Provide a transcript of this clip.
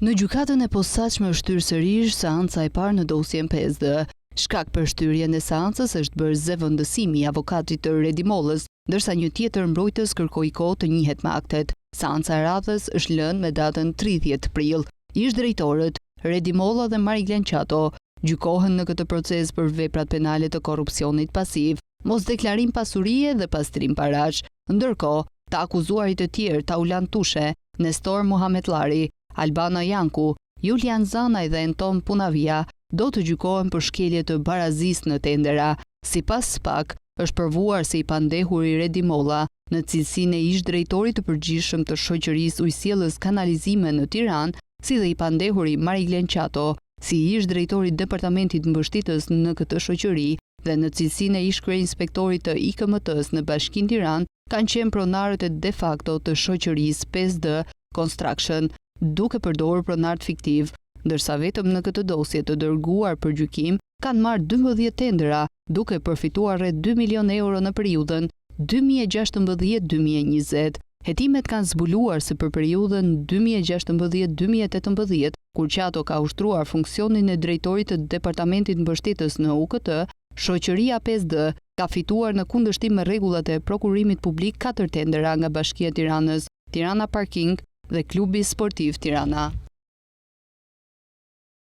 Në gjykatën e posaçme është shtyrë sërish seanca e parë në dosjen 5D. Shkak për shtyrjen e seancës është bërë zëvendësimi i avokatit të Redimollës, ndërsa një tjetër mbrojtës kërkoi kohë të njihet me aktet. Seanca e radhës është lënë me datën 30 prill. Ish-drejtorët Redimolla dhe Mariglen Qato gjykohen në këtë proces për veprat penale të korrupsionit pasiv, mosdeklarim pasurie dhe pastrim parash. Ndërkohë, të akuzuarit të tjerë Taulan Tushe, Nestor Muhamedllari, Albana Janku, Julian Zanaj dhe Anton Punavia do të gjykohen për shkelje të barazisë në tendera. Sipas SPAK, është provuar se i pandehuri Redimolla në cilësinë e ish-drejtorit të përgjithshëm të shoqërisë ujësjellës kanalizime në Tiranë, si dhe i pandehuri Mariglen Qato, si ish-drejtori i departamentit mbështetës në këtë shoqëri dhe në cilësinë e ish-kryeinspektorit të IKMT-s në Bashkinë Tiranë, kanë qenë pronarët e de facto të shoqërisë 5D Construction, duke përdorur pronar fiktiv, ndërsa vetëm në këtë dosje të dërguar për gjykim kanë marrë 12 tendera, duke përfituar rreth 2 milion euro në periudhën 2016-2020. Hetimet kanë zbuluar se për periudhën 2016-2018, kur Qato ka ushtruar funksionin e drejtorit të departamentit mbështetës në UKT, shoqëria 5D ka fituar në kundërshtim me rregullat e prokurimit publik 4 tendera nga Bashkia e Tiranës, Tirana Parking dhe Klubi Sportiv Tirana.